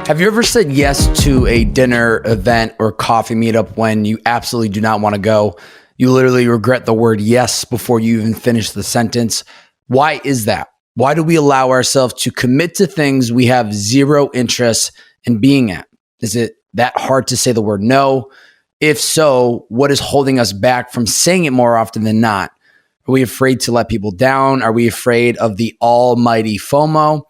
Have you ever said yes to a dinner, event, or coffee meetup when you absolutely do not want to go? You literally regret the word yes before you even finish the sentence. Why is that? Why do we allow ourselves to commit to things we have zero interest in being at? Is it that hard to say the word no? If so, what is holding us back from saying it more often than not? Are we afraid to let people down? Are we afraid of the almighty FOMO?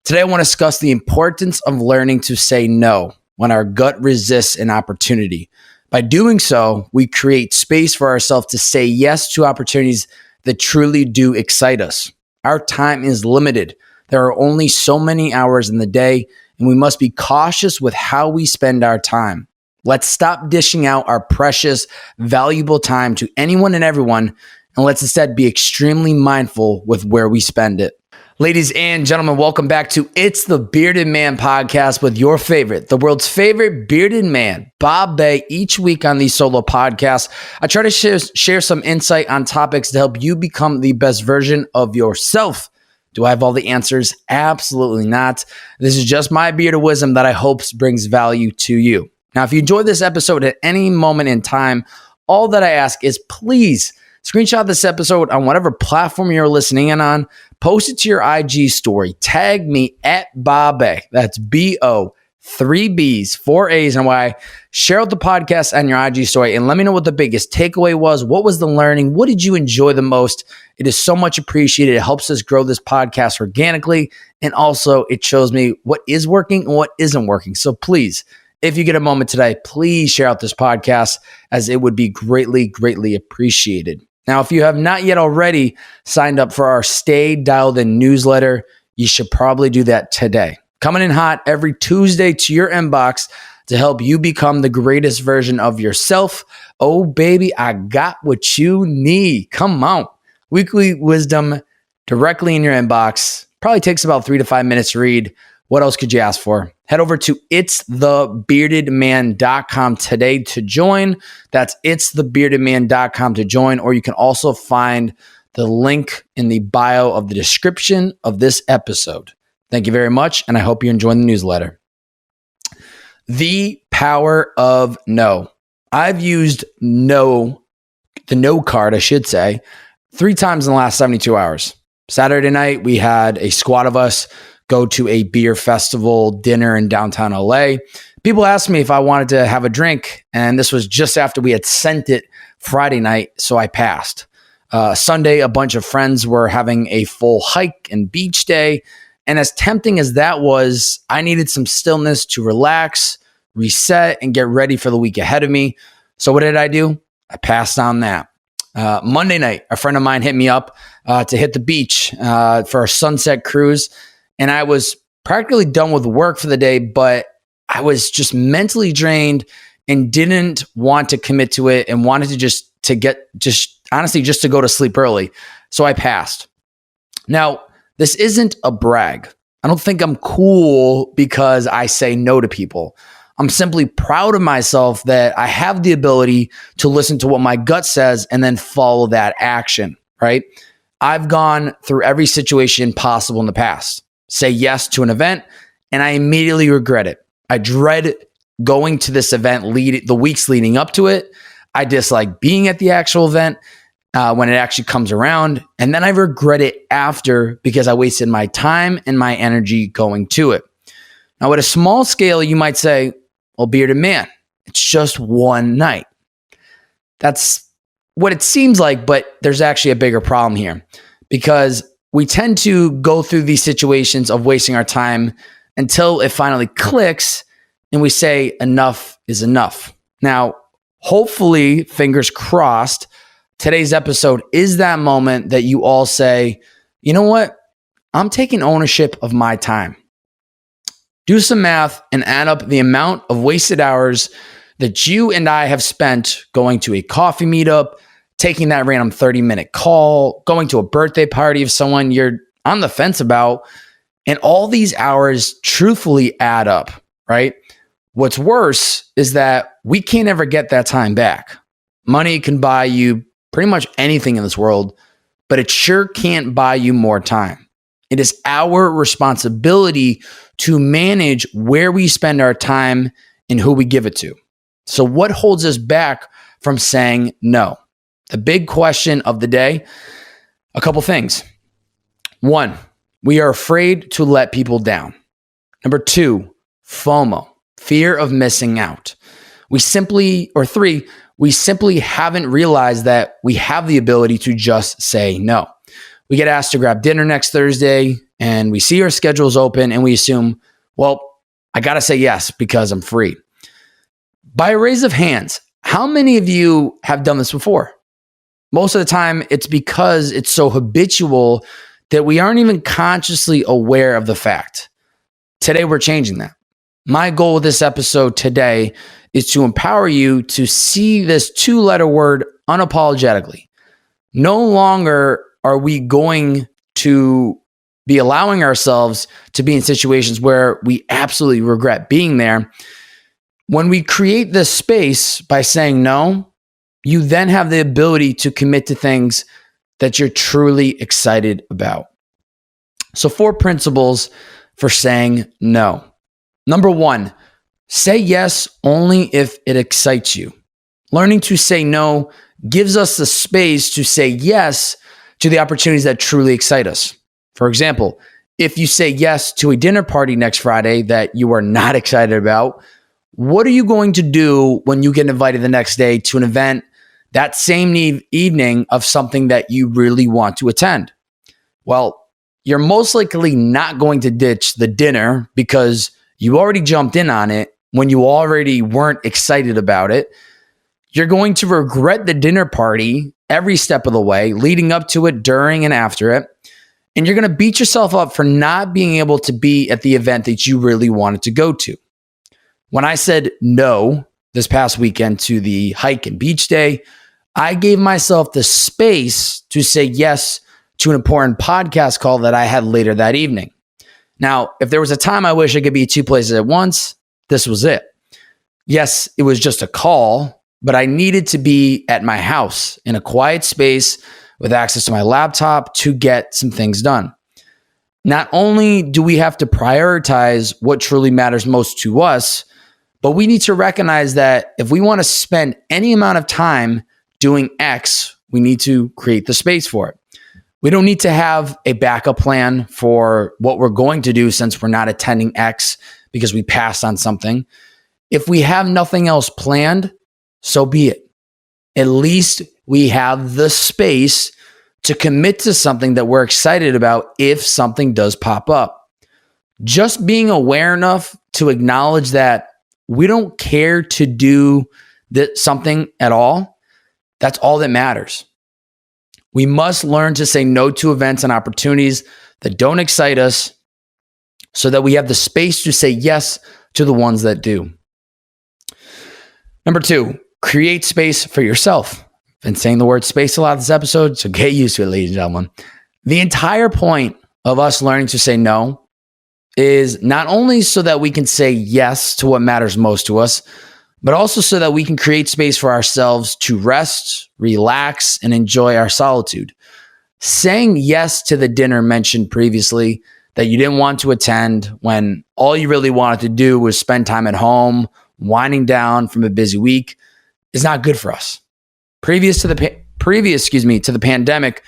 Today, I want to discuss the importance of learning to say no when our gut resists an opportunity. By doing so, we create space for ourselves to say yes to opportunities that truly do excite us. Our time is limited. There are only so many hours in the day, and we must be cautious with how we spend our time. Let's stop dishing out our precious, valuable time to anyone and everyone, and let's instead be extremely mindful with where we spend it. Ladies and gentlemen, welcome back to It's the Bearded Man podcast with your favorite, the world's favorite bearded man, Bob Bay. Each week on these solo podcasts, I try to share some insight on topics to help you become the best version of yourself. Do I have all the answers? Absolutely not. This is just my bearded wisdom that I hope brings value to you. Now, if you enjoyed this episode at any moment in time, all that I ask is please screenshot this episode on whatever platform you're listening in on. Post it to your IG story. Tag me at Bob-A. That's B-O, 3 B's, 4 A's, and Y. Share out the podcast on your IG story and let me know what the biggest takeaway was. What was the learning? What did you enjoy the most? It is so much appreciated. It helps us grow this podcast organically. And also, it shows me what is working and what isn't working. So please, if you get a moment today, please share out this podcast as it would be greatly, greatly appreciated. Now, if you have not yet already signed up for our Stay Dialed In newsletter, you should probably do that today. Coming in hot every Tuesday to your inbox to help you become the greatest version of yourself. Oh, baby, I got what you need. Come on. Weekly wisdom directly in your inbox. Probably takes about 3 to 5 minutes to read. What else could you ask for? Head over to itsthebeardedman.com today to join. That's itsthebeardedman.com to join, or you can also find the link in the bio of the description of this episode. Thank you very much, and I hope you're enjoying the newsletter. The power of no. I've used the no card, I should say, 3 times in the last 72 hours. Saturday night, we had a squad of us go to a beer festival dinner in downtown LA. People asked me if I wanted to have a drink, and this was just after we had sent it Friday night, so I passed. Sunday, a bunch of friends were having a full hike and beach day, and as tempting as that was, I needed some stillness to relax, reset, and get ready for the week ahead of me. So what did I do? I passed on that. Monday night, a friend of mine hit me up to hit the beach for a sunset cruise. And I was practically done with work for the day, but I was just mentally drained and didn't want to commit to it and wanted to honestly to go to sleep early. So I passed. Now, this isn't a brag. I don't think I'm cool because I say no to people. I'm simply proud of myself that I have the ability to listen to what my gut says and then follow that action, right? I've gone through every situation possible in the past. Say yes to an event, and I immediately regret it. I dread going to this event the weeks leading up to it. I dislike being at the actual event when it actually comes around, and then I regret it after because I wasted my time and my energy going to it. Now, at a small scale, you might say, well, bearded man, it's just one night. That's what it seems like, but there's actually a bigger problem here because we tend to go through these situations of wasting our time until it finally clicks and we say enough is enough. Now, hopefully, fingers crossed, today's episode is that moment that you all say, you know what? I'm taking ownership of my time. Do some math and add up the amount of wasted hours that you and I have spent going to a coffee meetup, taking that random 30-minute call, going to a birthday party of someone you're on the fence about, and all these hours truthfully add up, right? What's worse is that we can't ever get that time back. Money can buy you pretty much anything in this world, but it sure can't buy you more time. It is our responsibility to manage where we spend our time and who we give it to. So what holds us back from saying no? The big question of the day, a couple things. 1, we are afraid to let people down. Number 2, FOMO, fear of missing out. 3, we simply haven't realized that we have the ability to just say no. We get asked to grab dinner next Thursday and we see our schedules open and we assume, well, I got to say yes because I'm free. By a raise of hands, how many of you have done this before? Most of the time, it's because it's so habitual that we aren't even consciously aware of the fact. Today, we're changing that. My goal with this episode today is to empower you to see this 2-letter word unapologetically. No longer are we going to be allowing ourselves to be in situations where we absolutely regret being there. When we create this space by saying no, you then have the ability to commit to things that you're truly excited about. So 4 principles for saying no. Number 1, say yes only if it excites you. Learning to say no gives us the space to say yes to the opportunities that truly excite us. For example, if you say yes to a dinner party next Friday that you are not excited about, what are you going to do when you get invited the next day to an event that same evening of something that you really want to attend? Well, you're most likely not going to ditch the dinner because you already jumped in on it when you already weren't excited about it. You're going to regret the dinner party every step of the way, leading up to it, during, and after it. And you're going to beat yourself up for not being able to be at the event that you really wanted to go to. When I said no this past weekend to the hike and beach day, I gave myself the space to say yes to an important podcast call that I had later that evening. Now, if there was a time I wish I could be 2 places at once, this was it. Yes, it was just a call, but I needed to be at my house in a quiet space with access to my laptop to get some things done. Not only do we have to prioritize what truly matters most to us, but we need to recognize that if we want to spend any amount of time doing X, we need to create the space for it. We don't need to have a backup plan for what we're going to do since we're not attending X because we passed on something. If we have nothing else planned, so be it. At least we have the space to commit to something that we're excited about if something does pop up. Just being aware enough to acknowledge that we don't care to do something at all, that's all that matters. We must learn to say no to events and opportunities that don't excite us so that we have the space to say yes to the ones that do. Number 2, create space for yourself. I've been saying the word space a lot this episode, so get used to it, ladies and gentlemen. The entire point of us learning to say no is not only so that we can say yes to what matters most to us, but also so that we can create space for ourselves to rest, relax, and enjoy our solitude. Saying yes to the dinner mentioned previously that you didn't want to attend when all you really wanted to do was spend time at home, winding down from a busy week, is not good for us. Previous to the pandemic,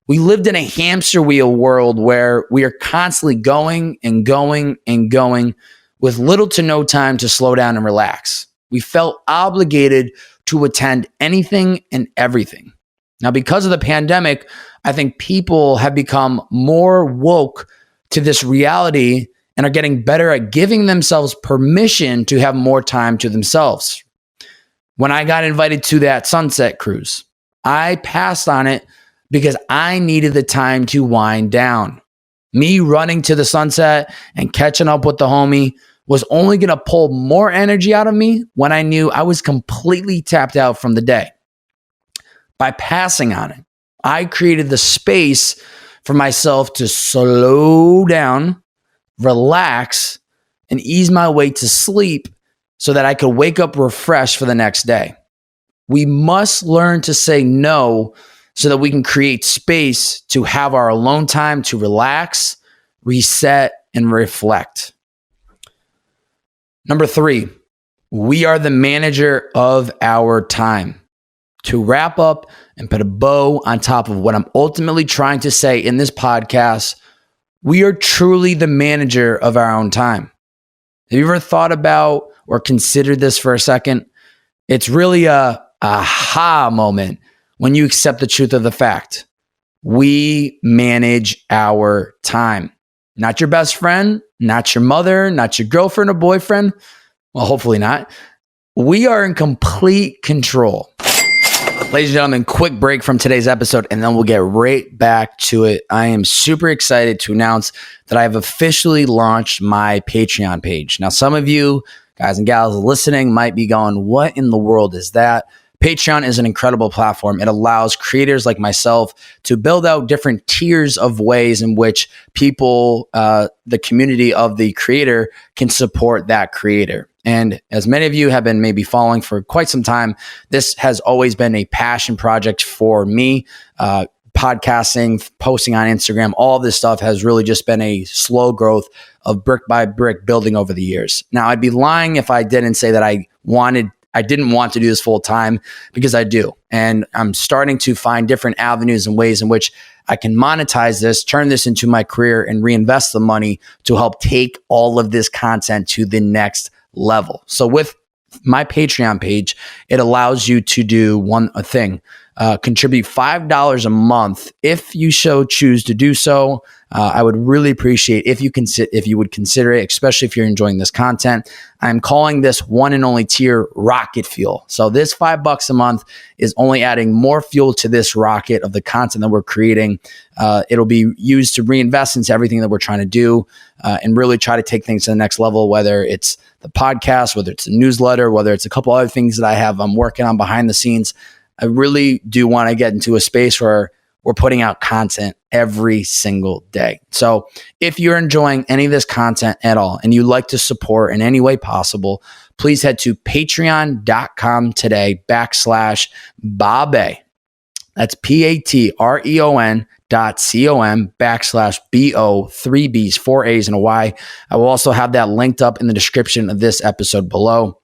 we lived in a hamster wheel world where we are constantly going and going and going with little to no time to slow down and relax. We felt obligated to attend anything and everything. Now, because of the pandemic, I think people have become more woke to this reality and are getting better at giving themselves permission to have more time to themselves. When I got invited to that sunset cruise, I passed on it because I needed the time to wind down. Me running to the sunset and catching up with the homie was only going to pull more energy out of me when I knew I was completely tapped out from the day. By passing on it, I created the space for myself to slow down, relax, and ease my way to sleep so that I could wake up refreshed for the next day. We must learn to say no so that we can create space to have our alone time to relax, reset, and reflect. Number 3, we are the manager of our time. To wrap up and put a bow on top of what I'm ultimately trying to say in this podcast, we are truly the manager of our own time. Have you ever thought about or considered this for a second? It's really a aha moment when you accept the truth of the fact. We manage our time. Not your best friend, not your mother, not your girlfriend or boyfriend. Well, hopefully not. We are in complete control. Ladies and gentlemen, quick break from today's episode, and then we'll get right back to it. I am super excited to announce that I have officially launched my Patreon page. Now, some of you guys and gals listening might be going, what in the world is that? Patreon is an incredible platform. It allows creators like myself to build out different tiers of ways in which people, the community of the creator, can support that creator. And as many of you have been maybe following for quite some time, this has always been a passion project for me. Podcasting, posting on Instagram, all of this stuff has really just been a slow growth of brick by brick building over the years. Now, I'd be lying if I didn't say that I didn't want to do this full time, because I do. And I'm starting to find different avenues and ways in which I can monetize this, turn this into my career, and reinvest the money to help take all of this content to the next level. So with my Patreon page, it allows you to do one thing. Contribute $5 a month if you so choose to do so. I would really appreciate if you would consider it, especially if you're enjoying this content. I'm calling this one and only tier rocket fuel. So this $5 a month is only adding more fuel to this rocket of the content that we're creating. It'll be used to reinvest into everything that we're trying to do and really try to take things to the next level, whether it's the podcast, whether it's a newsletter, whether it's a couple other things that I'm working on behind the scenes. I really do want to get into a space where we're putting out content every single day. So if you're enjoying any of this content at all and you'd like to support in any way possible, please head to patreon.com today /Babe. That's patreon.com/BO, 3 B's, 4 A's, and a Y. I will also have that linked up in the description of this episode below.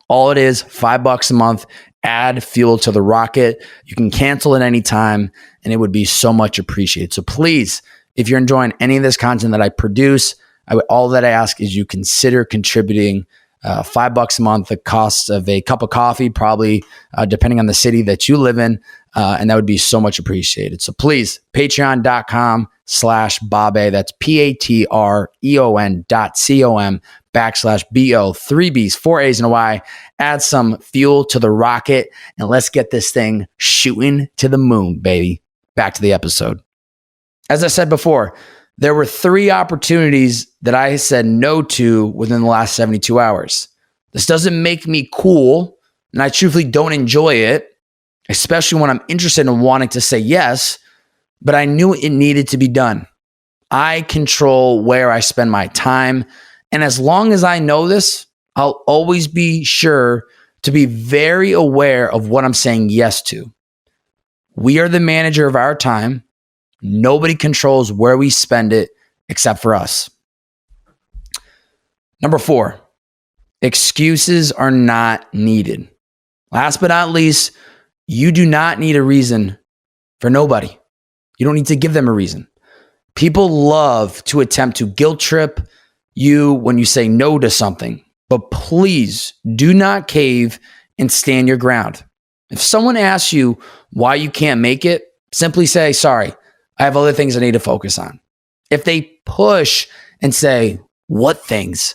All it is, $5 a month. Add fuel to the rocket. You can cancel at any time, and it would be so much appreciated. So please, if you're enjoying any of this content that I produce, all that I ask is you consider contributing $5 a month, the cost of a cup of coffee, probably depending on the city that you live in, and that would be so much appreciated. So please, patreon.com/Babe. That's patreon.com /BO, 3 B's, 4 A's, and a Y. Add some fuel to the rocket, and let's get this thing shooting to the moon, baby. Back to the episode. As I said before, there were 3 opportunities that I said no to within the last 72 hours. This doesn't make me cool, and I truthfully don't enjoy it, especially when I'm interested in wanting to say yes, but I knew it needed to be done. I control where I spend my time. And as long as I know this, I'll always be sure to be very aware of what I'm saying yes to. We are the manager of our time. Nobody controls where we spend it except for us. Number 4, excuses are not needed. Last but not least, you do not need a reason for nobody. You don't need to give them a reason. People love to attempt to guilt trip you when you say no to something, but please do not cave and stand your ground. If someone asks you why you can't make it, simply say, sorry, I have other things I need to focus on. If they push and say, what things?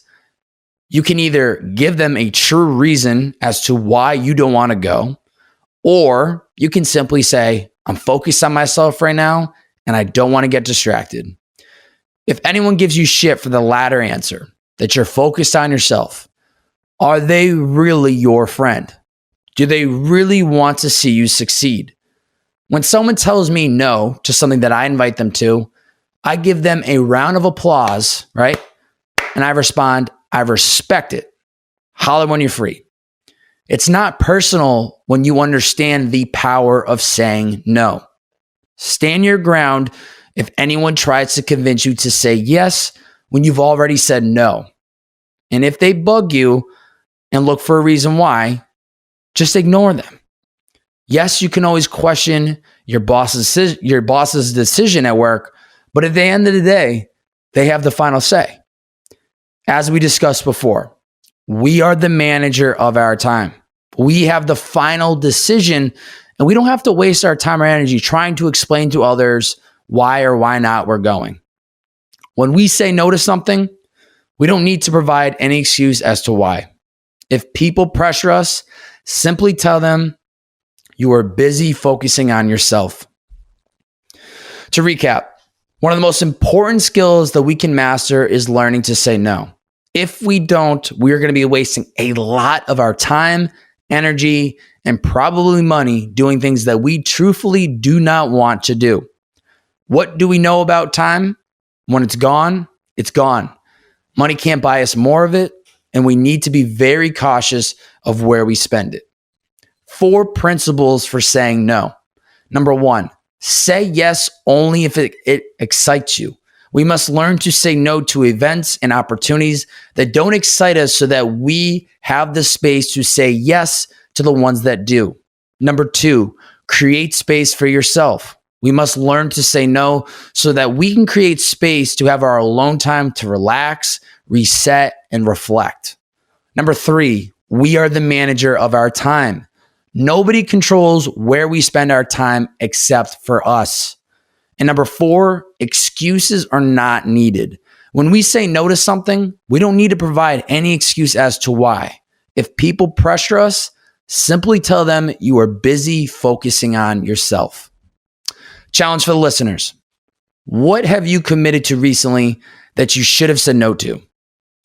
You can either give them a true reason as to why you don't want to go, or you can simply say, I'm focused on myself right now and I don't want to get distracted. If anyone gives you shit for the latter answer, that you're focused on yourself, are they really your friend? Do they really want to see you succeed? When someone tells me no to something that I invite them to, I give them a round of applause, right? And I respond, I respect it. Holler when you're free. It's not personal when you understand the power of saying no. Stand your ground if anyone tries to convince you to say yes when you've already said no. And if they bug you and look for a reason why, just ignore them. Yes, you can always question your boss's decision at work, but at the end of the day, they have the final say. As we discussed before, we are the manager of our time. We have the final decision, and we don't have to waste our time or energy trying to explain to others why or why not we're going. When we say no to something, we don't need to provide any excuse as to why. If people pressure us, simply tell them you are busy focusing on yourself. To recap, one of the most important skills that we can master is learning to say no. If we don't, we're going to be wasting a lot of our time, energy, and probably money doing things that we truthfully do not want to do. What do we know about time? When it's gone, it's gone. Money can't buy us more of it, and we need to be very cautious of where we spend it. 4 principles for saying no. Number 1, say yes only if it excites you. We must learn to say no to events and opportunities that don't excite us so that we have the space to say yes to the ones that do. Number 2, create space for yourself. We must learn to say no so that we can create space to have our alone time to relax, reset, and reflect. Number 3, we are the manager of our time. Nobody controls where we spend our time except for us. And number 4, excuses are not needed. When we say no to something, we don't need to provide any excuse as to why. If people pressure us, simply tell them you are busy focusing on yourself. Challenge for the listeners. What have you committed to recently that you should have said no to?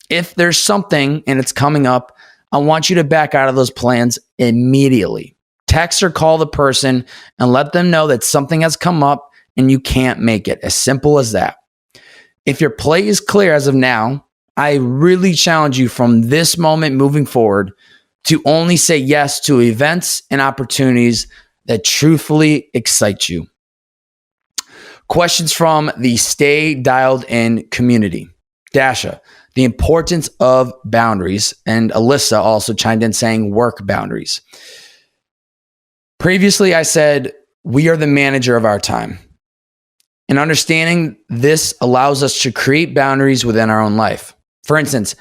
If there's something and it's coming up, I want you to back out of those plans immediately. Text or call the person and let them know that something has come up and you can't make it. As simple as that. If your plate is clear as of now, I really challenge you from this moment moving forward to only say yes to events and opportunities that truthfully excite you. Questions from the Stay Dialed In community. Dasha, the importance of boundaries. And Alyssa also chimed in saying work boundaries. Previously, I said we are the manager of our time. And understanding this allows us to create boundaries within our own life. For instance,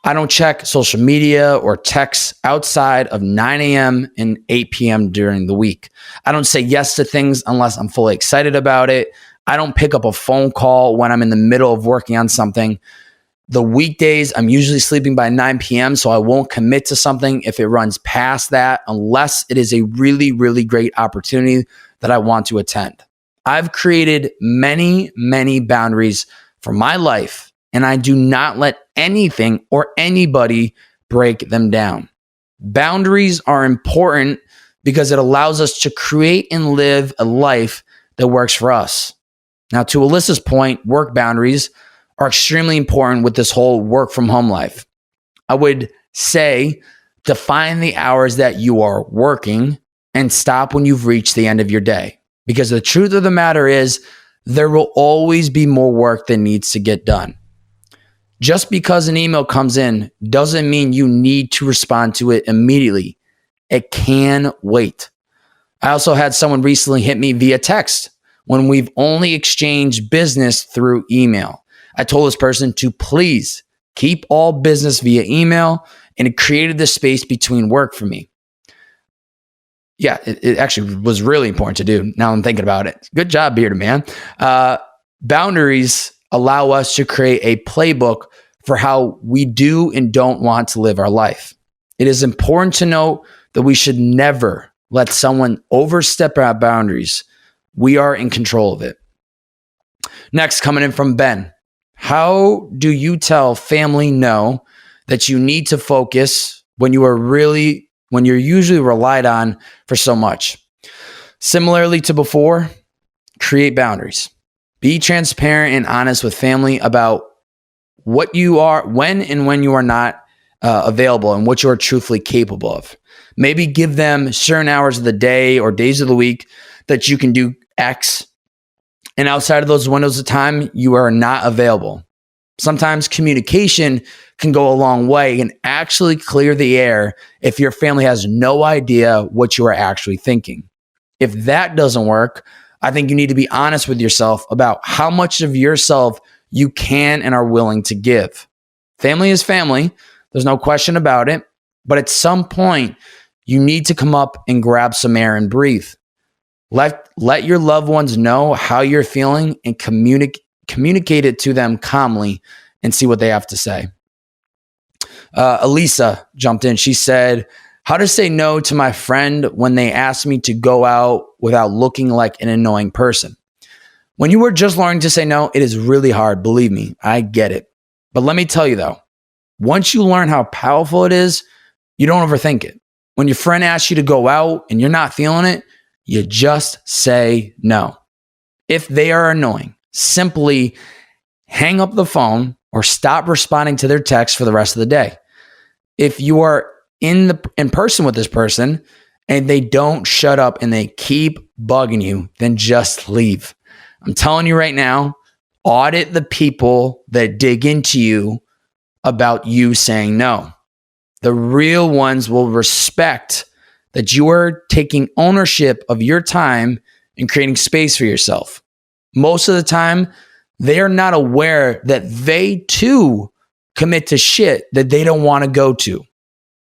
I don't check social media or texts outside of 9 a.m. and 8 p.m. during the week. I don't say yes to things unless I'm fully excited about it. I don't pick up a phone call when I'm in the middle of working on something. The weekdays, I'm usually sleeping by 9 p.m., so I won't commit to something if it runs past that unless it is a really, really great opportunity that I want to attend. I've created many, many boundaries for my life, and I do not let anything or anybody break them down. Boundaries are important because it allows us to create and live a life that works for us. Now, to Alyssa's point, work boundaries are extremely important with this whole work from home life. I would say define the hours that you are working and stop when you've reached the end of your day. Because the truth of the matter is there will always be more work that needs to get done. Just because an email comes in doesn't mean you need to respond to it immediately. It can wait. I also had someone recently hit me via text when we've only exchanged business through email. I told this person to please keep all business via email, and it created the space between work for me. Yeah, it actually was really important to do. Now I'm thinking about it. Good job, Bearded Man. Boundaries allow us to create a playbook for how we do and don't want to live our life. It is important to note that we should never let someone overstep our boundaries. We are in control of it. Next, coming in from Ben. How do you tell family no that you need to focus when you're usually relied on for so much? Similarly to before, create boundaries. Be transparent and honest with family about what you are, when you are not available and what you are truthfully capable of. Maybe give them certain hours of the day or days of the week that you can do X, And outside of those windows of time, you are not available. Sometimes communication can go a long way and actually clear the air if your family has no idea what you are actually thinking. If that doesn't work, I think you need to be honest with yourself about how much of yourself you can and are willing to give. Family is family. There's no question about it. But at some point, you need to come up and grab some air and breathe. Let your loved ones know how you're feeling and communicate it to them calmly and see what they have to say. Elisa jumped in. She said, how to say no to my friend when they ask me to go out without looking like an annoying person. When you are just learning to say no, it is really hard. Believe me, I get it. But let me tell you though, once you learn how powerful it is, you don't overthink it. When your friend asks you to go out and you're not feeling it, you just say no. If they are annoying, simply hang up the phone or stop responding to their text for the rest of the day. If you are in person with this person and they don't shut up and they keep bugging you, then just leave. I'm telling you right now, audit the people that dig into you about you saying no. The real ones will respect that you are taking ownership of your time and creating space for yourself. Most of the time, they are not aware that they too commit to shit that they don't want to go to.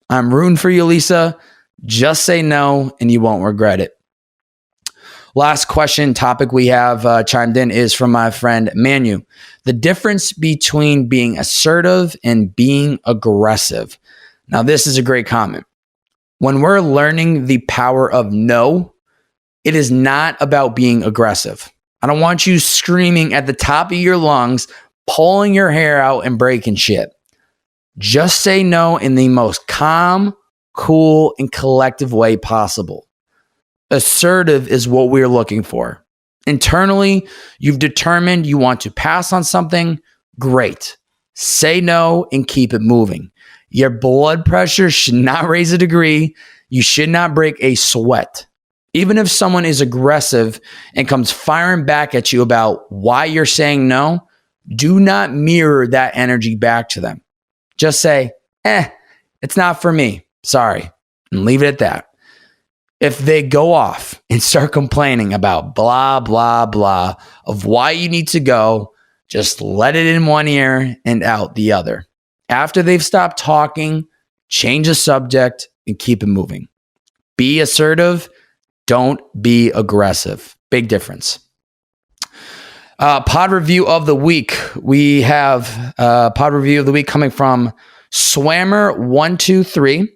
I'm rooting for you, Lisa. Just say no and you won't regret it. Last question topic we have chimed in is from my friend Manu. The difference between being assertive and being aggressive. Now, this is a great comment. When we're learning the power of no, it is not about being aggressive. I don't want you screaming at the top of your lungs, pulling your hair out and breaking shit. Just say no in the most calm, cool, and collective way possible. Assertive is what we're looking for. Internally, you've determined you want to pass on something. Great. Say no and keep it moving. Your blood pressure should not raise a degree. You should not break a sweat. Even if someone is aggressive and comes firing back at you about why you're saying no, do not mirror that energy back to them. Just say, it's not for me. Sorry. And leave it at that. If they go off and start complaining about blah, blah, blah of why you need to go, just let it in one ear and out the other. After they've stopped talking, change the subject and keep it moving. Be assertive. Don't be aggressive. Big difference. Pod review of the week. We have pod review of the week coming from Swammer123.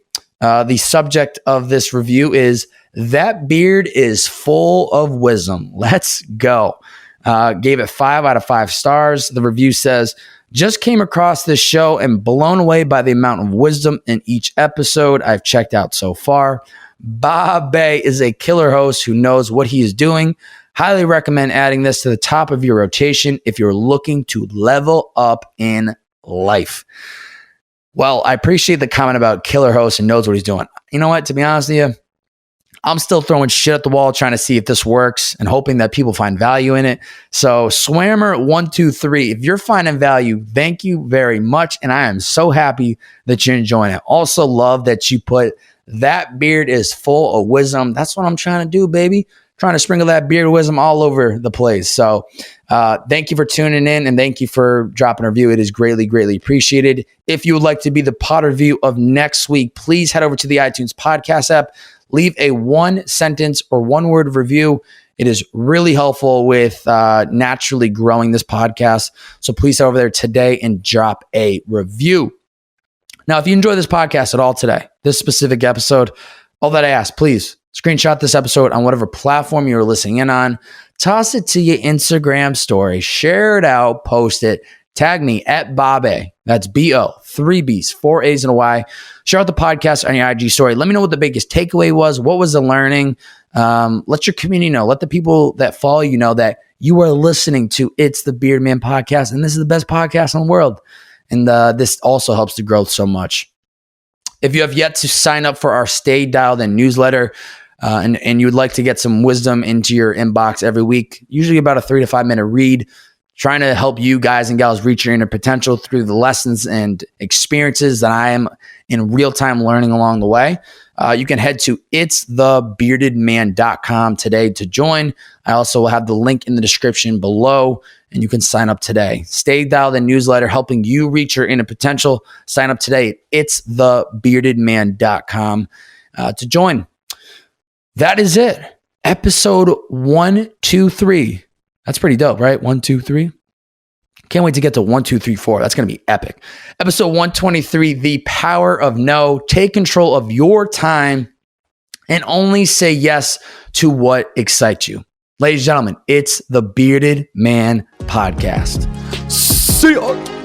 The subject of this review is that beard is full of wisdom. Let's go. Gave it 5 out of 5 stars. The review says, just came across this show and blown away by the amount of wisdom in each episode I've checked out so far. Bob Bay is a killer host who knows what he is doing. Highly recommend adding this to the top of your rotation if you're looking to level up in life. Well, I appreciate the comment about killer host and knows what he's doing. You know what? To be honest with you, I'm still throwing shit at the wall trying to see if this works and hoping that people find value in it. So Swammer123, if you're finding value, thank you very much. And I am so happy that you're enjoying it. Also love that you put that beard is full of wisdom. That's what I'm trying to do, baby. Trying to sprinkle that beard wisdom all over the place. So thank you for tuning in and thank you for dropping a review. It is greatly, greatly appreciated. If you would like to be the pod review of next week, please head over to the iTunes podcast app. Leave a 1-sentence or 1-word review. It is really helpful with naturally growing this podcast. So please head over there today and drop a review. Now, if you enjoy this podcast at all today, this specific episode, all that I ask, please screenshot this episode on whatever platform you're listening in on. Toss it to your Instagram story. Share it out. Post it. Tag me at Bob-A. That's B-O, 3 B's, 4 A's and a Y. Share out the podcast on your IG story. Let me know what the biggest takeaway was. What was the learning? Let your community know. Let the people that follow you know that you are listening to It's the Beard Man podcast, and this is the best podcast in the world. And this also helps the growth so much. If you have yet to sign up for our Stay Dialed In newsletter, and you would like to get some wisdom into your inbox every week, usually about a 3 to 5 minute read, trying to help you guys and gals reach your inner potential through the lessons and experiences that I am in real time learning along the way. You can head to itsthebeardedman.com today to join. I also will have the link in the description below, and you can sign up today. Stay dialed in newsletter, helping you reach your inner potential. Sign up today at itsthebeardedman.com to join. That is it. Episode 123. That's pretty dope, right? 1, 2, 3. Can't wait to get to 1, 2, 3, 4. That's going to be epic. Episode 123, The Power of No. Take control of your time and only say yes to what excites you. Ladies and gentlemen, it's the Bearded Man Podcast. See ya.